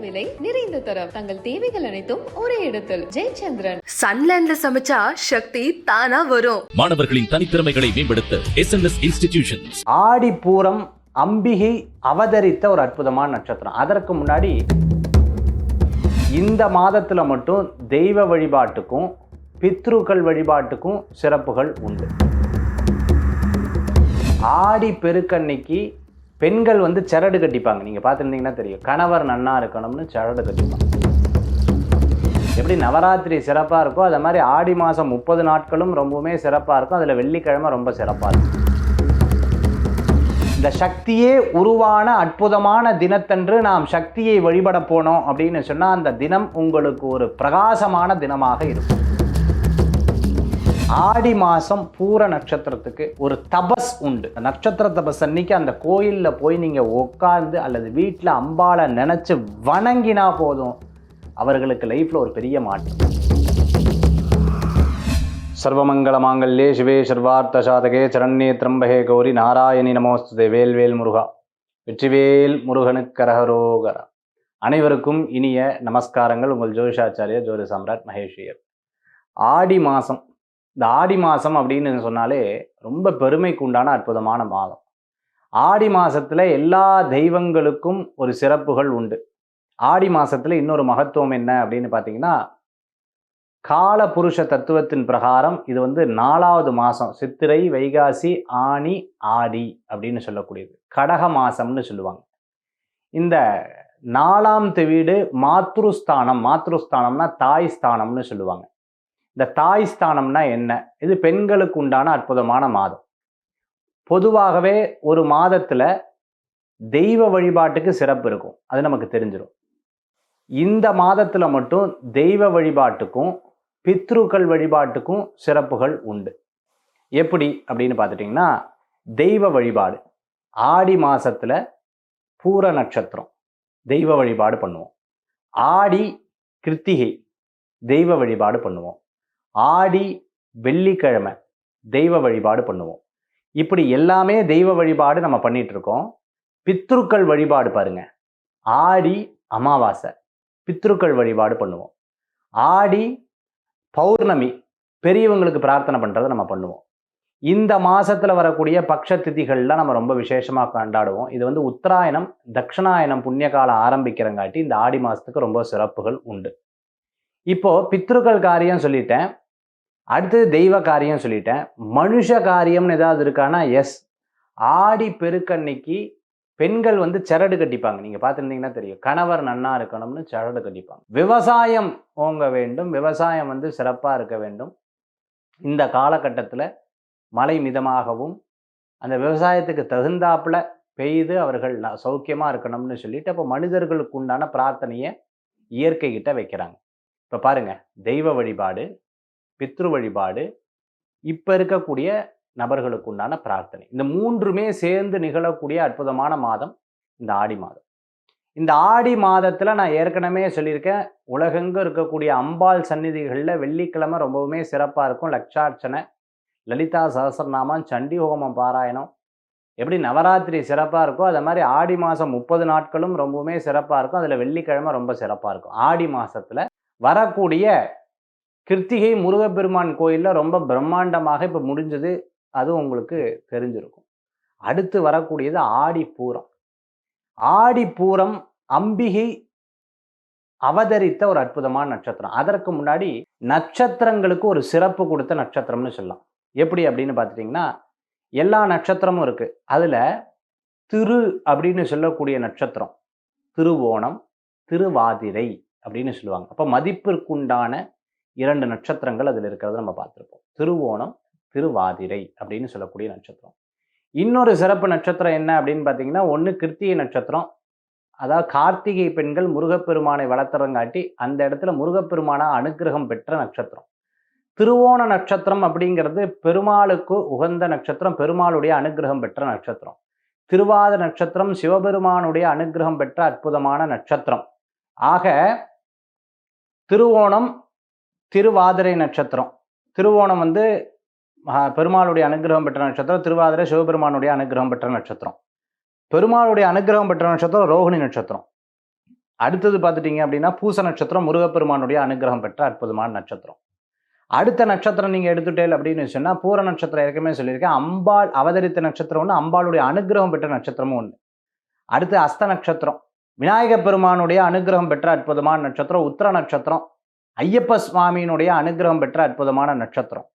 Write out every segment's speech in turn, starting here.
விலை, நிறைந்த தரம். தங்கள் தேவைகள் அனைத்தும் ஒரே இடத்தில். ஜெயச்சந்திரன். சன்லேண்ட்ல சமைச்சா சக்தி தானா வரும். மாணவர்களின் தனித்திறமைகளை மேம்படுத்த SNS இன்ஸ்டிடியூஷன்ஸ். ஆடிப்பூரம் அம்பிகை அவதரித்த ஒரு அற்புதமான நட்சத்திரம். அதற்கு முன்னாடி இந்த மாதத்துல மட்டும் தெய்வ வழிபாட்டுக்கும் பித்ருக்கள் வழிபாட்டுக்கும் சிறப்புகள் உண்டு. ஆடி பெருக்கன்னைக்கு பெண்கள் சரடு கட்டிப்பாங்க. நீங்கள் பார்த்துருந்தீங்கன்னா தெரியும். கணவர் நன்னா இருக்கணும்னு சரடு கட்டிப்பாங்க. எப்படி நவராத்திரி சிறப்பாக இருக்கோ அதை மாதிரி ஆடி மாதம் 30 நாட்களும் ரொம்பவுமே சிறப்பாக இருக்கும். அதில் வெள்ளிக்கிழமை ரொம்ப சிறப்பாக இருக்கும். இந்த சக்தியே உருவான அற்புதமான தினத்தன்று நாம் சக்தியை வழிபட போனோம் அப்படின்னு சொன்னால் அந்த தினம் உங்களுக்கு ஒரு பிரகாசமான தினமாக இருக்கும். ஆடி மாதம் பூர நட்சத்திரத்துக்கு ஒரு தபஸ் உண்டு. நட்சத்திர தபஸ் அன்னைக்கு அந்த கோயிலில் போய் நீங்கள் உட்கார்ந்து அல்லது வீட்டில் அம்பாளை நினச்சி வணங்கினா போதும், அவர்களுக்கு லைஃப்பில் ஒரு பெரிய மாற்றம். சர்வமங்கள மாங்கல்யே சிவே சர்வார்த்த சாதகே சரண்யே திரம்பகே கௌரி நாராயணி நமோஸ்துதே. வேல்வேல் முருகா. வெற்றிவேல் முருகனுக்கு கரகரோகரா. அனைவருக்கும் இனிய நமஸ்காரங்கள். உங்கள் ஜோதிஷாச்சாரியர் ஜோதி சாம்ராட் மகேஷியர். ஆடி மாதம், இந்த ஆடி மாதம் அப்படின்னு சொன்னாலே ரொம்ப பெருமைக்கு உண்டான அற்புதமான மாதம். ஆடி மாதத்தில் எல்லா தெய்வங்களுக்கும் ஒரு சிறப்புகள் உண்டு. ஆடி மாதத்தில் இன்னொரு மகத்துவம் என்ன அப்படின்னு பார்த்தீங்கன்னா, கால புருஷ தத்துவத்தின் பிரகாரம் இது 4வது மாதம். சித்திரை, வைகாசி, ஆனி, ஆடி அப்படின்னு சொல்லக்கூடியது. கடக மாதம்னு சொல்லுவாங்க. இந்த 4ஆம் வீடு மாத்ருஸ்தானம். மாத்ருஸ்தானம்னா தாய் ஸ்தானம்னு சொல்லுவாங்க. இந்த தாய் ஸ்தானம்னா என்ன? இது பெண்களுக்கு உண்டான அற்புதமான மாதம். பொதுவாகவே ஒரு மாதத்துல தெய்வ வழிபாட்டுக்கு சிறப்பு இருக்கும், அது நமக்கு தெரிஞ்சிடும். இந்த மாதத்துல மட்டும் தெய்வ வழிபாட்டுக்கும் பித்ருக்கள் வழிபாட்டுக்கும் சிறப்புகள் உண்டு. எப்படி அப்படின்னு பார்த்துட்டிங்கன்னா, தெய்வ வழிபாடு ஆடி மாசத்துல பூர நட்சத்திரம் தெய்வ வழிபாடு பண்ணுவோம். ஆடி கிருத்திகை தெய்வ வழிபாடு பண்ணுவோம். ஆடி வெள்ளிக்கிழமை தெய்வ வழிபாடு பண்ணுவோம். இப்படி எல்லாமே தெய்வ வழிபாடு நம்ம பண்ணிட்டு இருக்கோம். பித்ருக்கள் வழிபாடு பாருங்க, ஆடி அமாவாசை பித்ருக்கள் வழிபாடு பண்ணுவோம். ஆடி பௌர்ணமி பெரியவங்களுக்கு பிரார்த்தனை பண்றதை நம்ம பண்ணுவோம். இந்த மாசத்துல வரக்கூடிய பக்ஷ திதிகள்லாம் நம்ம ரொம்ப விசேஷமா கொண்டாடுவோம். இது உத்தராயணம் தட்சிணாயனம் புண்ணிய காலம் ஆரம்பிக்கிறங்காட்டி இந்த ஆடி மாசத்துக்கு ரொம்ப சிறப்புகள் உண்டு. இப்போ பித்ருக்கள் காரியம் சொல்லிட்டேன், அடுத்தது தெய்வ காரியம் சொல்லிட்டேன். மனுஷ காரியம்னு ஏதாவது இருக்கானா? எஸ். ஆடி பெருக்கன்னைக்கு பெண்கள் சரடு கட்டிப்பாங்க. நீங்க பார்த்துருந்தீங்கன்னா தெரியும். கணவர் நன்னா இருக்கணும்னு சரடு கட்டிப்பாங்க. விவசாயம் ஓங்க வேண்டும், விவசாயம் சிறப்பா இருக்க வேண்டும். இந்த காலகட்டத்தில் மழை மிதமாகவும் அந்த விவசாயத்துக்கு தகுந்தாப்புல பெய்து அவர்கள் சௌக்கியமா இருக்கணும்னு சொல்லிட்டு அப்போ மனிதர்களுக்கு உண்டான பிரார்த்தனையை இயற்கை கிட்ட வைக்கிறாங்க. இப்போ பாருங்க, தெய்வ வழிபாடு, பித்ரு வழிபாடு, இப்போ இருக்கக்கூடிய நபர்களுக்கு உண்டான பிரார்த்தனை, இந்த மூன்றுமே சேர்ந்து நிகழக்கூடிய அற்புதமான மாதம் இந்த ஆடி மாதம். இந்த ஆடி மாதத்தில் நான் ஏற்கனவே சொல்லியிருக்கேன், உலகெங்கும் இருக்கக்கூடிய அம்பாள் சந்நிதிகளில் வெள்ளிக்கிழமை ரொம்பவுமே சிறப்பாக இருக்கும். லட்சார்ச்சனை, லலிதா சஹஸ்ரநாமம், சண்டி ஹோமம் பாராயணம். எப்படி நவராத்திரி சிறப்பாக இருக்கோ அதை மாதிரி ஆடி மாதம் 30 நாட்களும் ரொம்பவுமே சிறப்பாக இருக்கும். அதில் வெள்ளிக்கிழமை ரொம்ப சிறப்பாக இருக்கும். ஆடி மாதத்தில் வரக்கூடிய கிருத்திகை முருகப்பெருமான் கோயிலில் ரொம்ப பிரம்மாண்டமாக இப்போ முடிஞ்சது, அது உங்களுக்கு தெரிஞ்சிருக்கும். அடுத்து வரக்கூடியது ஆடிப்பூரம். ஆடிப்பூரம் அம்பிகை அவதரித்த ஒரு அற்புதமான நட்சத்திரம். அதற்கு முன்னாடி நட்சத்திரங்களுக்கு ஒரு சிறப்பு கொடுத்த நட்சத்திரம்னு சொல்லலாம். எப்படி அப்படின்னு பார்த்துட்டிங்கன்னா, எல்லா நட்சத்திரமும் இருக்கு. அதுல திரு அப்படின்னு சொல்லக்கூடிய நட்சத்திரம் திருவோணம், திருவாதிரை அப்படின்னு சொல்லுவாங்க. அப்போ மதிப்பிற்குண்டான 2 நட்சத்திரங்கள் அதில் இருக்கிறத நம்ம பார்த்துருப்போம். திருவோணம், திருவாதிரை அப்படின்னு சொல்லக்கூடிய நட்சத்திரம். இன்னொரு சிறப்பு நட்சத்திரம் என்ன அப்படின்னு பார்த்தீங்கன்னா, ஒன்று கிருத்திகை நட்சத்திரம். அதாவது கார்த்திகை பெண்கள் முருகப்பெருமானை வளர்த்துறங்காட்டி அந்த இடத்துல முருகப்பெருமான அனுகிரகம் பெற்ற நட்சத்திரம். திருவோண நட்சத்திரம் அப்படிங்கிறது பெருமாளுக்கு உகந்த நட்சத்திரம், பெருமாளுடைய அனுகிரகம் பெற்ற நட்சத்திரம். திருவாத நட்சத்திரம் சிவபெருமானுடைய அனுகிரகம் பெற்ற அற்புதமான நட்சத்திரம். ஆக திருவோணம், திருவாதிரை நட்சத்திரம். திருவோணம் பெருமாளுடைய அனுகிரகம் பெற்ற நட்சத்திரம், திருவாதிரை சிவபெருமானுடைய அனுகிரகம் பெற்ற நட்சத்திரம். பெருமாளுடைய அனுகிரகம் பெற்ற நட்சத்திரம் ரோகிணி நட்சத்திரம். அடுத்தது பார்த்துட்டீங்க அப்படின்னா பூச நட்சத்திரம் முருகப்பெருமானுடைய அனுகிரகம் பெற்ற அற்புதமான நட்சத்திரம். அடுத்த நட்சத்திரம் நீங்கள் எடுத்துட்டேல் அப்படின்னு சொன்னால் பூர நட்சத்திரம் ஏற்கனவே சொல்லியிருக்கேன். அம்பாள் அவதரித்த நட்சத்திரம் ஒன்று, அம்பாளுடைய அனுகிரகம் பெற்ற நட்சத்திரமும் ஒன்று. அடுத்து அஸ்த நட்சத்திரம் விநாயக பெருமானுடைய அனுகிரகம் பெற்ற அற்புதமான நட்சத்திரம். உத்திர நட்சத்திரம் ஐயப்ப சுவாமியினுடைய அனுகிரகம் பெற்ற அற்புதமான நட்சத்திரம்.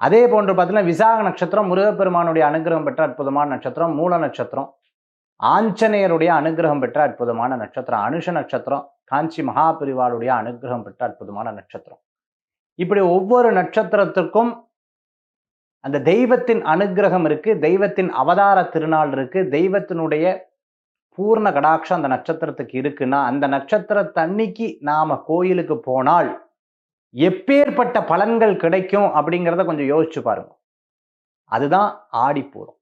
அதே போன்று பார்த்தீங்கன்னா விசாக நட்சத்திரம் முருகப்பெருமானுடைய அனுகிரகம் பெற்ற அற்புதமான நட்சத்திரம். மூல நட்சத்திரம் ஆஞ்சநேயருடைய அனுகிரகம் பெற்ற அற்புதமான நட்சத்திரம். அனுஷ நட்சத்திரம் காஞ்சி மகாபெரிவாளுடைய அனுகிரகம் பெற்ற அற்புதமான நட்சத்திரம். இப்படி ஒவ்வொரு நட்சத்திரத்திற்கும் அந்த தெய்வத்தின் அனுகிரகம் இருக்கு, தெய்வத்தின் அவதார திருநாள் இருக்கு, தெய்வத்தினுடைய பூர்ண கடாட்சம் அந்த நட்சத்திரத்துக்கு இருக்குன்னா அந்த நட்சத்திரத்தன்னைக்கு நாம கோயிலுக்கு போனால் எப்பேற்பட்ட பலன்கள் கிடைக்கும் அப்படிங்கிறத கொஞ்சம் யோசிச்சு பாருங்க. அதுதான் ஆடிப்பூரம்.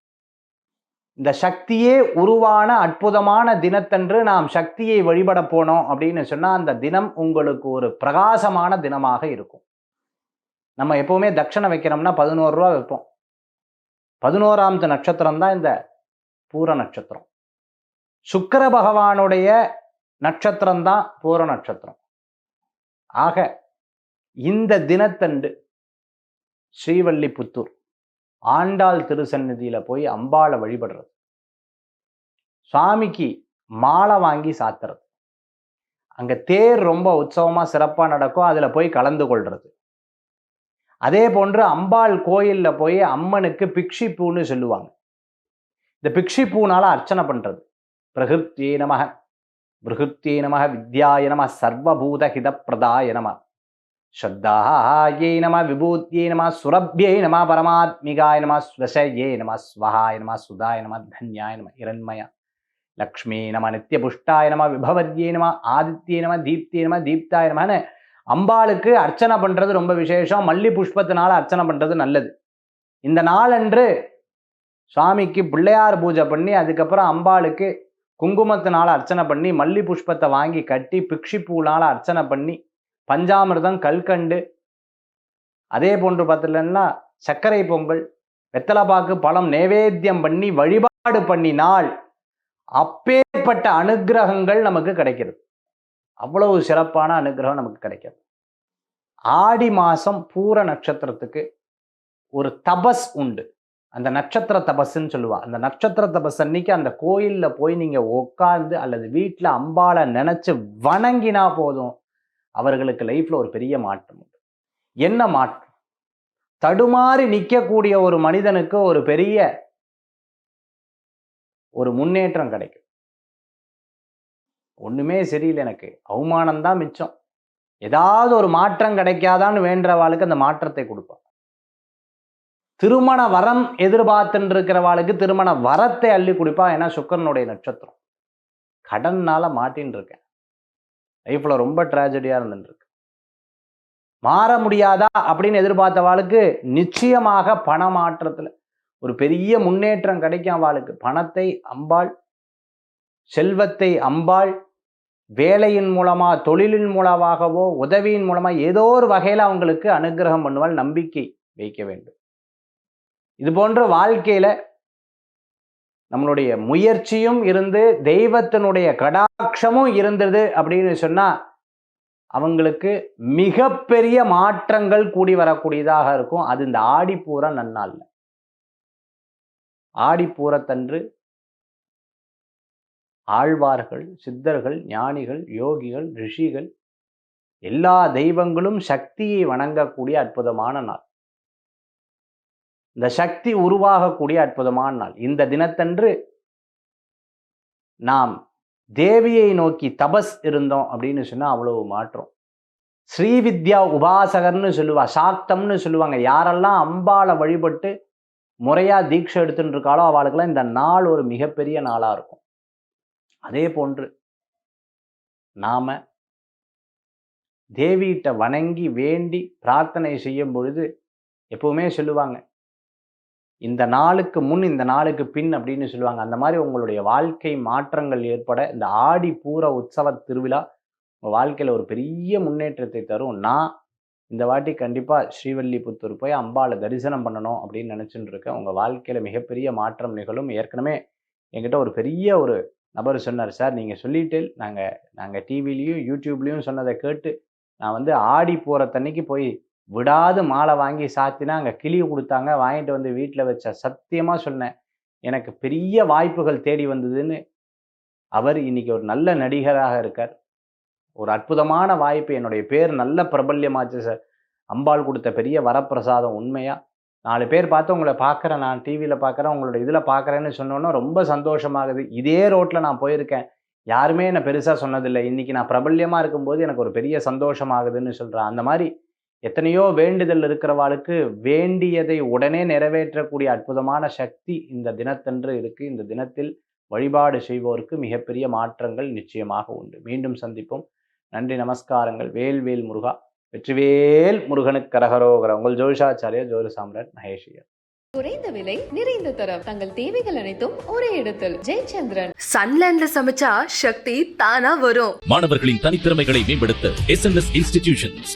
இந்த சக்தியே உருவான அற்புதமான தினத்தன்று நாம் சக்தியை வழிபட போனோம் அப்படின்னு சொன்னா அந்த தினம் உங்களுக்கு ஒரு பிரகாசமான தினமாக இருக்கும். நம்ம எப்பவுமே தட்சணை வைக்கிறோம்னா 11 ரூபா வைப்போம். 11ஆவது நட்சத்திரம் தான் இந்த பூர நட்சத்திரம். சுக்கிர பகவானுடைய நட்சத்திரம் தான் பூர நட்சத்திரம். ஆக இந்த தினத்தன்று ஸ்ரீவல்லிபுத்தூர் ஆண்டாள் திருசந்நிதியில போய் அம்பாளை வழிபடுறது, சுவாமிக்கு மாலை வாங்கி சாத்துறது, அங்க தேர் ரொம்ப உற்சவமா சிறப்பா நடக்கும், அதுல போய் கலந்து கொள்றது. அதே போன்று அம்பாள் கோயில்ல போய் அம்மனுக்கு பிக்ஷி பூன்னு சொல்லுவாங்க. இந்த பிக்ஷி பூனால அர்ச்சனை பண்றது. பிரகிருத்தியே நமக பிருகுத்தியே நமக வித்யாய நம சர்வபூத ஹித பிரதாய நம ஸ்ரத்தாயே நம விபூத்தியே நம சுரப்யே நம பரமாத்மிகாய நம ஸ்வசயே நம ஸ்வஹாய நம சுதாய நம தன்யாய நம இரண்மய லக்ஷ்மி நம நித்யபுஷ்டாய நம விபவர்யே நம ஆதித்யே நம தீப்தியே நம தீப்தாய நமன்னு அம்பாளுக்கு அர்ச்சனை பண்றது ரொம்ப விசேஷம். மல்லி புஷ்பத்தினால அர்ச்சனை பண்றது நல்லது. இந்த நாளன்று சுவாமிக்கு பிள்ளையார் பூஜை பண்ணி அதுக்கப்புறம் அம்பாளுக்கு குங்குமத்தினால அர்ச்சனை பண்ணி மல்லி புஷ்பத்தை வாங்கி கட்டி பிக்ஷி பூனால அர்ச்சனை பண்ணி பஞ்சாமிர்தம் கல்கண்டு அதே போன்று பார்த்துலன்னா சர்க்கரை பொங்கல் வெத்தலைப்பாக்கு பழம் நைவேத்தியம் பண்ணி வழிபாடு பண்ணினால் அப்பேற்பட்ட அனுகிரகங்கள் நமக்கு கிடைக்கிறது. அவ்வளவு சிறப்பான அனுகிரகம் நமக்கு கிடைக்கிறது. ஆடி மாசம் பூர நட்சத்திரத்துக்கு ஒரு தபஸ் உண்டு. அந்த நட்சத்திர தபஸ்ன்னு சொல்லுவா. அந்த நட்சத்திர தபஸ் அன்னைக்கு அந்த கோயில்ல போய் நீங்க உட்கார்ந்து அல்லது வீட்டில் அம்பாளை நினைச்சு வணங்கினா போதும், அவர்களுக்கு லைஃப்ல ஒரு பெரிய மாற்றம் உண்டு. என்ன மாற்றம்? தடுமாறி நிற்கக்கூடிய ஒரு மனிதனுக்கு ஒரு பெரிய ஒரு முன்னேற்றம் கிடைக்கும். ஒண்ணுமே சரியில்லை, எனக்கு அவமானம்தான் மிச்சம், ஏதாவது ஒரு மாற்றம் கிடைக்காதான்னு வேண்டவாளுக்கு அந்த மாற்றத்தை கொடுப்பான். திருமண வரம் எதிர்பார்த்துட்டு இருக்கிறவாளுக்கு திருமண வரத்தை அள்ளி கொடுப்பா. ஏன்னா சுக்கிரனுடைய நட்சத்திரம். கடன்னால மாட்டின்னு இருக்கேன், லைஃப்ல ரொம்ப டிராஜடியா இருந்துருக்கு, மாற முடியாதா அப்படின்னு எதிர்பார்த்தவாளுக்கு நிச்சயமாக பண மாற்றத்துல ஒரு பெரிய முன்னேற்றம் கிடைக்கும். அவளுக்கு பணத்தை அம்பாள், செல்வத்தை அம்பாள் வேலையின் மூலமா தொழிலின் மூலமாகவோ உதவியின் மூலமா ஏதோ ஒரு வகையில அவங்களுக்கு அனுகிரகம் பண்ணுவாள். நம்பிக்கை வைக்க வேண்டும். இது போன்ற வாழ்க்கையில நம்மளுடைய முயற்சியும் இருந்து தெய்வத்தினுடைய கடாட்சமும் இருந்தது அப்படின்னு சொன்னா அவங்களுக்கு மிகப்பெரிய மாற்றங்கள் கூடி வரக்கூடியதாக இருக்கும். அது இந்த ஆடிப்பூர நன்னாள்ல. ஆடிப்பூரத்தன்று ஆழ்வார்கள், சித்தர்கள், ஞானிகள், யோகிகள், ரிஷிகள் எல்லா தெய்வங்களும் சக்தியை வணங்கக்கூடிய அற்புதமான நாள். இந்த சக்தி உருவாகக்கூடிய அற்புதமான நாள். இந்த தினத்தன்று நாம் தேவியை நோக்கி தபஸ் இருந்தோம் அப்படின்னு சொன்னா அவ்வளவு மாற்றம். ஸ்ரீவித்யா உபாசகர்னு சொல்லுவா, சாக்தம்னு சொல்லுவாங்க. யாரெல்லாம் அம்பாளை வழிபட்டு முறையா தீட்சை எடுத்துட்டு இருக்காளோ அவளுக்கெல்லாம் இந்த நாள் ஒரு மிகப்பெரிய நாளா இருக்கும். அதே போன்று நாம தேவியிட்ட வணங்கி வேண்டி பிரார்த்தனை செய்யும் பொழுது எப்பவுமே சொல்லுவாங்க, இந்த நாளுக்கு முன் இந்த நாளுக்கு பின் அப்படின்னு சொல்லுவாங்க. அந்த மாதிரி உங்களுடைய வாழ்க்கை மாற்றங்கள் ஏற்பட இந்த ஆடி பூர உற்சவ திருவிழா உங்கள் வாழ்க்கையில் ஒரு பெரிய முன்னேற்றத்தை தரும். நான் இந்த வாட்டி கண்டிப்பாக ஸ்ரீவல்லிபுத்தூர் போய் அம்பாளை தரிசனம் பண்ணணும் அப்படின்னு நினச்சிட்டு இருக்கேன். உங்கள் வாழ்க்கையில் மிகப்பெரிய மாற்றம் நிகழும். ஏற்கனவே என்கிட்ட ஒரு பெரிய ஒரு நபர் சொன்னார், சார் நீங்கள் சொல்லிட்டு நாங்கள் டிவிலையும் யூடியூப்லேயும் சொன்னதை கேட்டு நான் வந்து ஆடி போகிற தன்னைக்கு போய் விடாது மாலை வாங்கி சாத்தினா அங்கே கிளி கொடுத்தாங்க, வாங்கிட்டு வந்து வீட்டில் வச்ச, சத்தியமாக சொன்னேன் எனக்கு பெரிய வாய்ப்புகள் தேடி வந்ததுன்னு. அவர் இன்னைக்கு ஒரு நல்ல நடிகராக இருக்கார். ஒரு அற்புதமான வாய்ப்பு, என்னுடைய பேர் நல்ல பிரபல்யமாச்சு சார், அம்பாள் கொடுத்த பெரிய வரப்பிரசாதம். உண்மையாக 4 பேர் பார்த்து உங்களை பார்க்குறேன், நான் டிவியில் பார்க்குறேன், உங்களோட இதில் பார்க்குறேன்னு சொன்னோன்னா ரொம்ப சந்தோஷமாகுது. இதே ரோட்டில் நான் போயிருக்கேன், யாருமே என்னை பெருசாக சொன்னதில்லை, இன்றைக்கி நான் பிரபல்யமாக இருக்கும்போது எனக்கு ஒரு பெரிய சந்தோஷமாகுதுன்னு சொல்கிறேன். அந்த மாதிரி எத்தனையோ வேண்டுதல் இருக்கிறவாளுக்கு வேண்டியதை உடனே நிறைவேற்றக்கூடிய அற்புதமான சக்தி இந்த தினத்தன்று இருக்குது. இந்த தினத்தில் வழிபாடு செய்வோருக்கு மிகப்பெரிய மாற்றங்கள் நிச்சயமாக உண்டு. மீண்டும் சந்திப்போம். நன்றி, நமஸ்காரங்கள். வேல்வேல் முருகா, வெற்றிவேல் முருகனுக்கு கரகரோகர. உங்கள் ஜோதிஷாச்சாரியா ஜோதி சாம்ராட் மகேஷியர். குறைந்த விலை நிறைந்த தரம் தங்கள் தேவைகள் அனைத்தும் ஒரே இடத்தில். ஜெயச்சந்திரன். சன்லேண்ட்ல சமைச்சா சக்தி தானா வரும். மாணவர்களின் தனித்திறமைகளை மேம்படுத்த SNS இன்ஸ்டிடியூஷன்ஸ்.